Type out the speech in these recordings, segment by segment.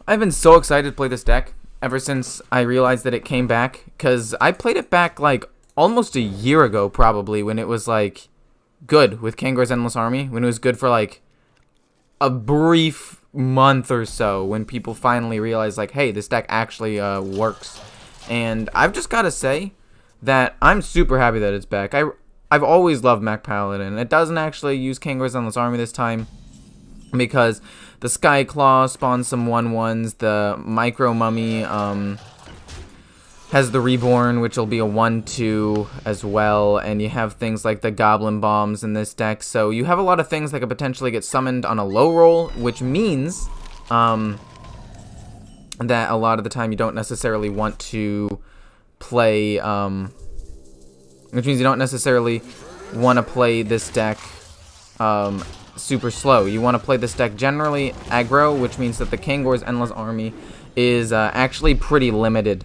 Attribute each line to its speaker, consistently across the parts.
Speaker 1: I've been so excited to play this deck ever since I realized that it came back, because I played it back like almost a year ago probably, when it was like good with Kangor's Endless Army, when it was good for like a brief month or so, when people finally realized like, hey, this deck actually works. And I've just got to say that I'm super happy that it's back. I've always loved Mech Paladin. It doesn't actually use Kangor's Endless Army this time, because the Sky Claw spawns some 1/1s. The Micro Mummy has the Reborn, which will be a 1/2 as well. And you have things like the Goblin Bombs in this deck. So you have a lot of things that could potentially get summoned on a low roll, which means that a lot of the time you don't necessarily want to play, which means you don't necessarily want to play this deck super slow. You want to play this deck generally aggro, which means that the Kangor's Endless Army is actually pretty limited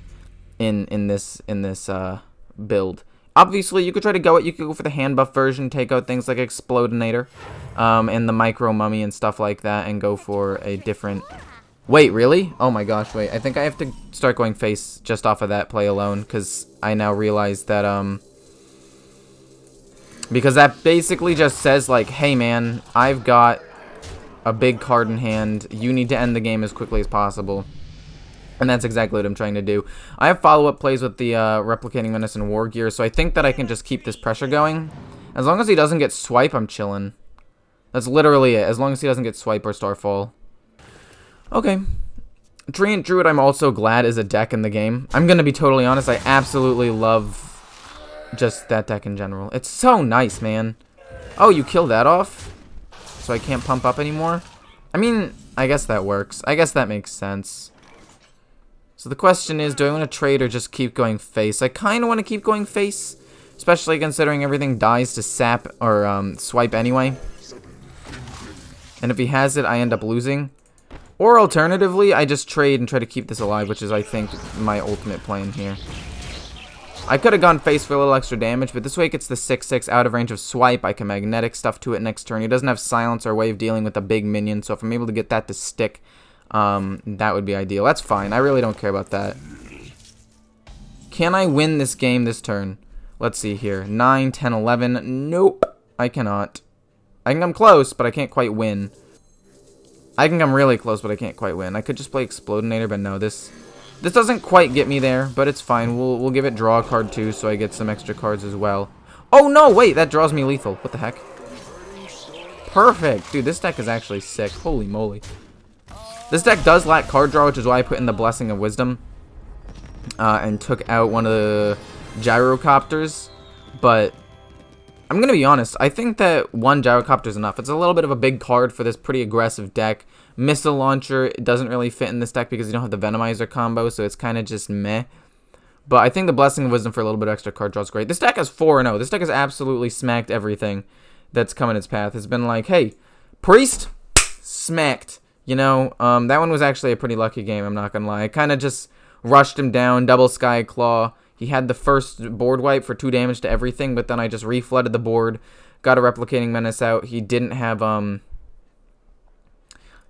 Speaker 1: in this build. Obviously, you could try to go it. You could go for the hand buff version, take out things like Explodinator, and the Micro Mummy and stuff like that, and go for a different. Wait, really? Oh my gosh, wait. I think I have to start going face just off of that play alone, because I now realize that because that basically just says, like, hey man, I've got a big card in hand. You need to end the game as quickly as possible. And that's exactly what I'm trying to do. I have follow-up plays with the Replicating Menace and War Gear, so I think that I can just keep this pressure going. As long as he doesn't get Swipe, I'm chilling. That's literally it. As long as he doesn't get Swipe or Starfall. Okay. Treant Druid, I'm also glad is a deck in the game. I'm going to be totally honest. I absolutely love just that deck in general. It's so nice, man. Oh, you killed that off? So I can't pump up anymore? I mean, I guess that works. I guess that makes sense. So the question is, do I want to trade or just keep going face? I kind of want to keep going face, especially considering everything dies to sap or swipe anyway. And if he has it, I end up losing. Or alternatively, I just trade and try to keep this alive, which is, I think, my ultimate plan here. I could have gone face for a little extra damage, but this way it gets the 6/6 out of range of swipe. I can magnetic stuff to it next turn. He doesn't have silence or way of dealing with a big minion, so if I'm able to get that to stick, that would be ideal. That's fine. I really don't care about that. Can I win this game this turn? Let's see here. 9, 10, 11. Nope. I cannot. I think I'm close, but I can't quite win. I think I'm really close, but I can't quite win. I could just play Explodinator, but no, this doesn't quite get me there, but it's fine. We'll give it draw a card too, so I get some extra cards as well. Oh no, wait, that draws me lethal. What the heck? Perfect. Dude, this deck is actually sick. Holy moly. This deck does lack card draw, which is why I put in the Blessing of Wisdom and took out one of the Gyrocopters, but I'm going to be honest, I think that one Gyrocopter is enough. It's a little bit of a big card for this pretty aggressive deck. Missile Launcher, it doesn't really fit in this deck because you don't have the Venomizer combo, so it's kind of just meh. But I think the Blessing of Wisdom for a little bit of extra card draw is great. This deck has 4-0. This deck has absolutely smacked everything that's come in its path. It's been like, hey, Priest, smacked. You know, that one was actually a pretty lucky game, I'm not going to lie. I kind of just rushed him down, double Sky Claw. He had the first board wipe for 2 damage to everything, but then I just reflooded the board, got a Replicating Menace out. He didn't have the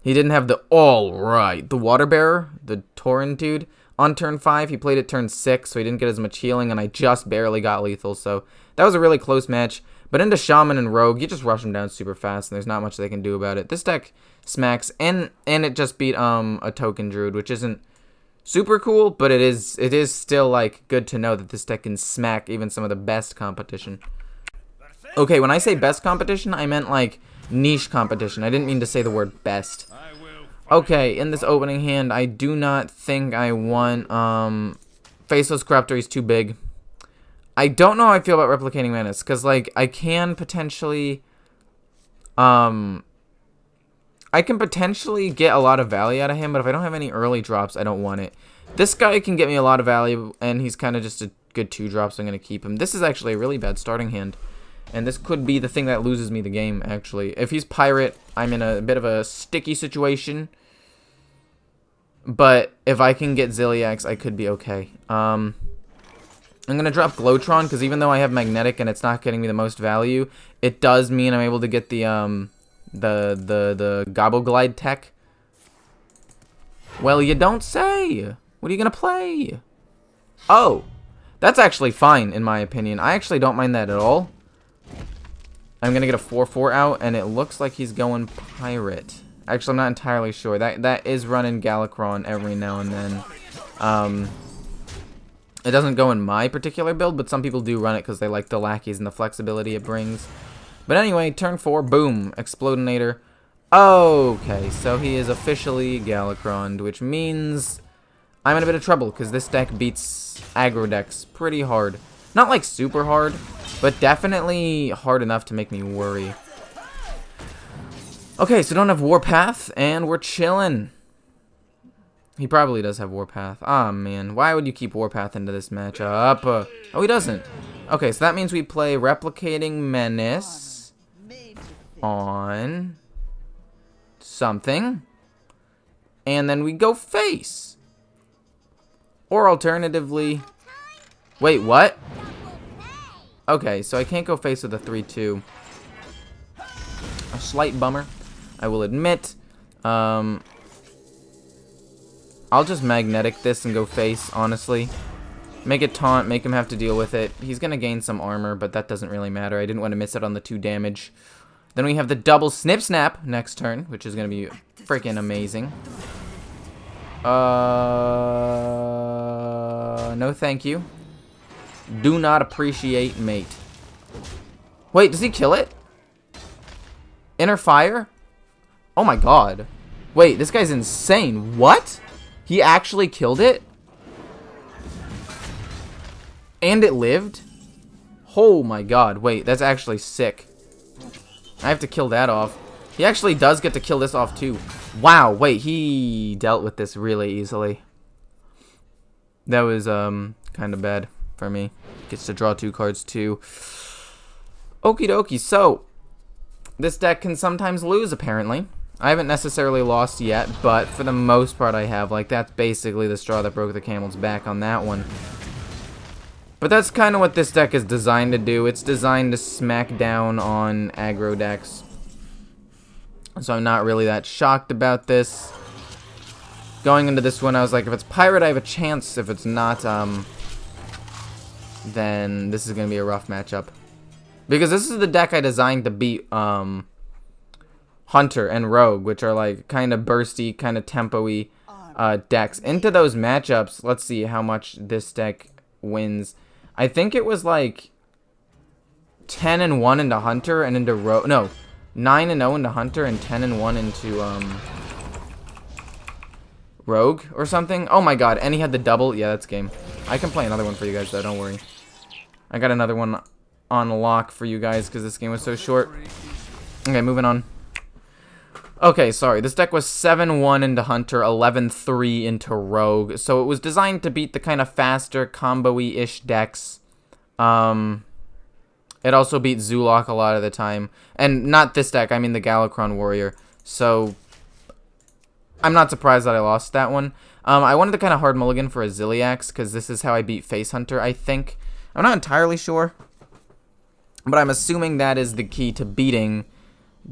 Speaker 1: the Water Bearer, the Tauren dude. On turn 5, he played it turn 6, so he didn't get as much healing, and I just barely got lethal, so that was a really close match. But into Shaman and Rogue, you just rush them down super fast, and there's not much they can do about it. This deck smacks, and it just beat a Token Druid, which isn't super cool, but it is still like good to know that this deck can smack even some of the best competition. Okay, when I say best competition, I meant like niche competition. I didn't mean to say the word best. Okay, in this opening hand, I do not think I want Faceless Corruptor. He's too big. I don't know how I feel about Replicating Menace, because like I can potentially get a lot of value out of him, but if I don't have any early drops, I don't want it. This guy can get me a lot of value, and he's kind of just a good 2-drop, so I'm going to keep him. This is actually a really bad starting hand, and this could be the thing that loses me the game, actually. If he's Pirate, I'm in a bit of a sticky situation, but if I can get Zilliax, I could be okay. I'm going to drop Glowtron, because even though I have Magnetic and it's not getting me the most value, it does mean I'm able to get the Gobbleglide tech. Well, you don't say. What are you gonna play? Oh, that's actually fine in my opinion. I actually don't mind that at all. I'm gonna get a 4/4 out, and it looks like he's going pirate. Actually, I'm not entirely sure. That is running Galakron every now and then. It doesn't go in my particular build, but some people do run it because they like the lackeys and the flexibility it brings. But anyway, turn 4, boom, Explodinator. Okay, so he is officially Galakroned, which means I'm in a bit of trouble because this deck beats aggro decks pretty hard. Not like super hard, but definitely hard enough to make me worry. Okay, so don't have Warpath, and we're chilling. He probably does have Warpath. Ah, man. Why would you keep Warpath into this matchup? Oh, he doesn't. Okay, so that means we play Replicating Menace on something. And then we go face. Or alternatively... Wait, what? Okay, so I can't go face with a 3/2. A slight bummer, I will admit. I'll just magnetic this and go face, honestly. Make it taunt, make him have to deal with it. He's going to gain some armor, but that doesn't really matter. I didn't want to miss it on the 2 damage. Then we have the double Snip Snap next turn, which is going to be freaking amazing. No thank you. Do not appreciate mate. Wait, does he kill it? Inner Fire? Oh my god. Wait, this guy's insane. What? He actually killed it? And it lived? Oh my god. Wait, that's actually sick. I have to kill that off. He actually does get to kill this off too. Wow, wait, he dealt with this really easily. That was kind of bad for me. Gets to draw 2 cards too. Okie dokie, so this deck can sometimes lose apparently. I haven't necessarily lost yet, but for the most part I have. Like, that's basically the straw that broke the camel's back on that one. But that's kind of what this deck is designed to do. It's designed to smack down on aggro decks. So I'm not really that shocked about this. Going into this one, I was like, if it's pirate, I have a chance. If it's not, then this is going to be a rough matchup. Because this is the deck I designed to beat, Hunter and Rogue, which are like kind of bursty, kind of tempo-y decks. Into those matchups, let's see how much this deck wins. I think it was like 10-1 into Hunter and into Rogue. No, 9-0 into Hunter and 10-1 into Rogue or something. Oh my god, and he had the double. Yeah, that's game. I can play another one for you guys though, don't worry. I got another one on lock for you guys because this game was so short. Okay, moving on. Okay, sorry. This deck was 7-1 into Hunter, 11-3 into Rogue. So it was designed to beat the kind of faster, combo-y-ish decks. It also beat Zulok a lot of the time. And not this deck, I mean the Galakron Warrior. So I'm not surprised that I lost that one. I wanted to kind of hard mulligan for a Ziliax, because this is how I beat Face Hunter, I think. I'm not entirely sure. But I'm assuming that is the key to beating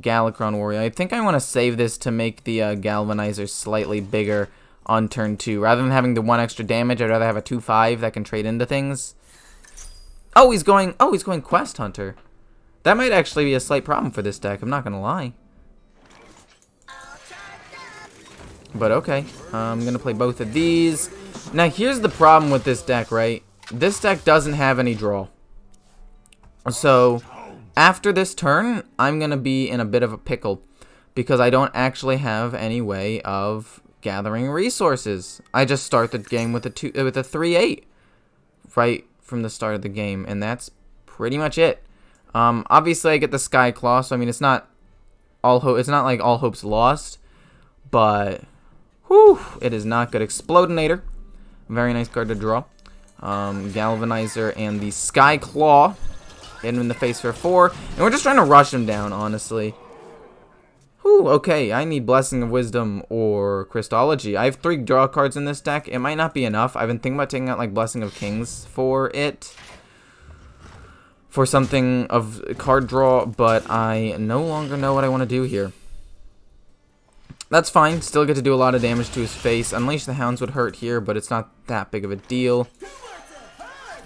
Speaker 1: Galakron Warrior. I think I want to save this to make the Galvanizer slightly bigger on turn 2. Rather than having the 1 extra damage, I'd rather have a 2/5 that can trade into things. Oh, he's going Quest Hunter. That might actually be a slight problem for this deck, I'm not going to lie. But okay, I'm going to play both of these. Now, here's the problem with this deck, right? This deck doesn't have any draw. So after this turn, I'm going to be in a bit of a pickle because I don't actually have any way of gathering resources. I just start the game with a 3/8 right from the start of the game, and that's pretty much it. Obviously, I get the Sky Claw, so I mean, it's not like all hope's lost, but whew, it is not good. Explodinator, very nice card to draw. Galvanizer and the Sky Claw. Hit him in the face for 4. And we're just trying to rush him down, honestly. Whew, okay. I need Blessing of Wisdom or Crystology. I have 3 draw cards in this deck. It might not be enough. I've been thinking about taking out, like, Blessing of Kings for it. For something of card draw. But I no longer know what I want to do here. That's fine. Still get to do a lot of damage to his face. Unleash the Hounds would hurt here, but it's not that big of a deal.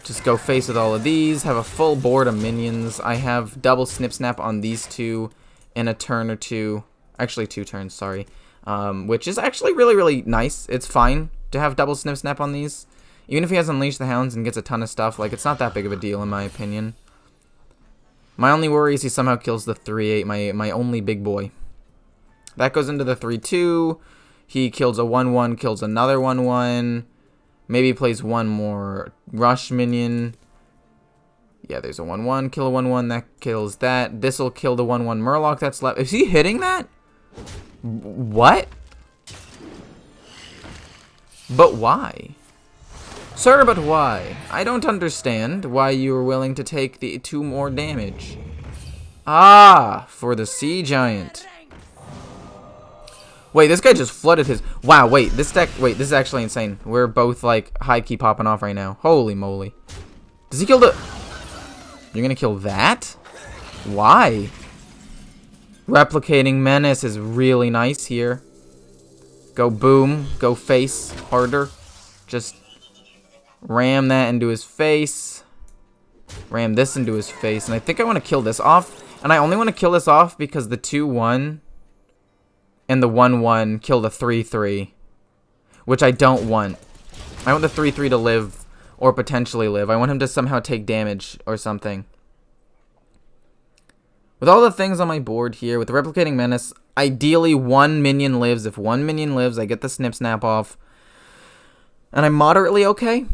Speaker 1: Just go face with all of these. Have a full board of minions. I have double Snip Snap on these two in a turn or two. Actually, 2 turns, sorry. Which is actually really, really nice. It's fine to have double Snip Snap on these. Even if he has Unleash the Hounds and gets a ton of stuff, like, it's not that big of a deal in my opinion. My only worry is he somehow kills the 3-8, my only big boy. That goes into the 3-2. He kills a 1-1, kills another 1-1. Maybe plays one more rush minion. Yeah, there's a 1-1, kill a 1-1, that kills that. This'll kill the 1-1 Murloc that's left. Is he hitting that? What? But why? Sir, but why? I don't understand why you were willing to take the 2 more damage. Ah, for the Sea Giant. Wait, this guy just flooded his... Wow, wait, this deck... Wait, this is actually insane. We're both, like, high-key popping off right now. Holy moly. Does he kill the... You're gonna kill that? Why? Replicating Menace is really nice here. Go boom. Go face harder. Just ram that into his face. Ram this into his face. And I think I want to kill this off. And I only want to kill this off because the 2-1... and the 1-1 kill the 3-3, which I don't want. I want the 3-3 to live, or potentially live. I want him to somehow take damage or something. With all the things on my board here, with the Replicating Menace, ideally 1 minion lives. If 1 minion lives, I get the Snip Snap off. And I'm moderately okay.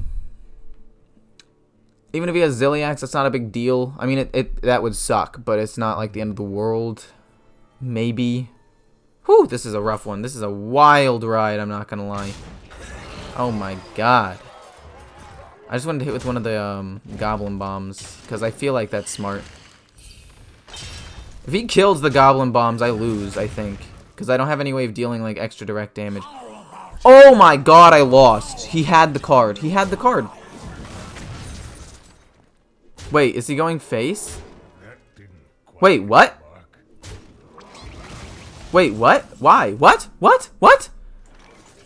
Speaker 1: Even if he has Zilliax, that's not a big deal. I mean, that would suck, but it's not like the end of the world. Maybe. Whew, this is a rough one. This is a wild ride, I'm not gonna lie. Oh my god. I just wanted to hit with one of the Goblin Bombs, because I feel like that's smart. If he kills the Goblin Bombs, I lose, I think. Because I don't have any way of dealing, like, extra direct damage. Oh my god, I lost. He had the card. He had the card. Wait, is he going face? Wait, what? Wait, what? Why? What? What? What?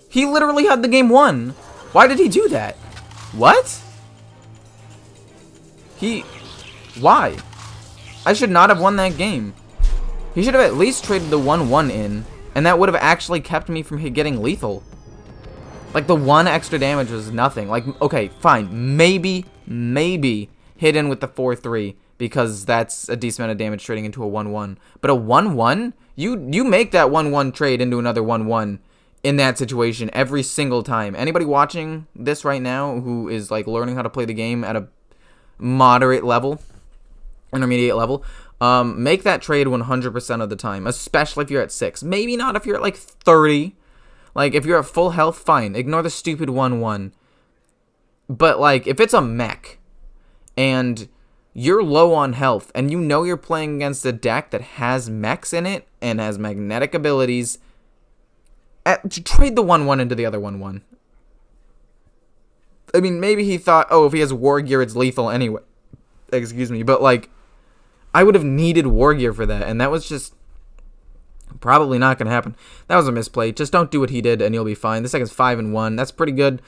Speaker 1: He literally had the game won. Why did he do that? What? Why? I should not have won that game. He should have at least traded the 1-1 in, and that would have actually kept me from getting lethal. Like, the 1 extra damage was nothing. Like, okay, fine. Maybe hit in with the 4-3, because that's a decent amount of damage trading into a 1-1. But a 1-1? You make that 1-1 trade into another 1-1 in that situation every single time. Anybody watching this right now who is, like, learning how to play the game at a moderate level, intermediate level, make that trade 100% of the time, especially if you're at 6. Maybe not if you're at, like, 30. Like, if you're at full health, fine. Ignore the stupid 1-1. But, like, if it's a mech, and you're low on health, and you know you're playing against a deck that has mechs in it, and has magnetic abilities, trade the 1-1 into the other 1-1. I mean, maybe he thought, oh, if he has War Gear, it's lethal anyway. Excuse me, but, like, I would have needed War Gear for that, and that was just probably not going to happen. That was a misplay. Just don't do what he did, and you'll be fine. This deck is 5-1. That's pretty good.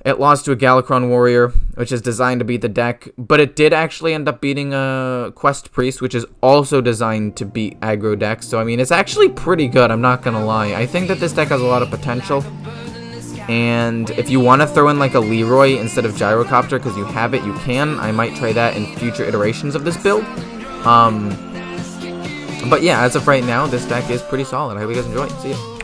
Speaker 1: It lost to a Galakron Warrior, which is designed to beat the deck, but it did actually end up beating a Quest Priest, which is also designed to beat aggro decks. So, I mean, it's actually pretty good, I'm not going to lie. I think that this deck has a lot of potential. And if you want to throw in, like, a Leroy instead of Gyrocopter, because you have it, you can. I might try that in future iterations of this build. But yeah, as of right now, this deck is pretty solid. I hope you guys enjoy it. See ya.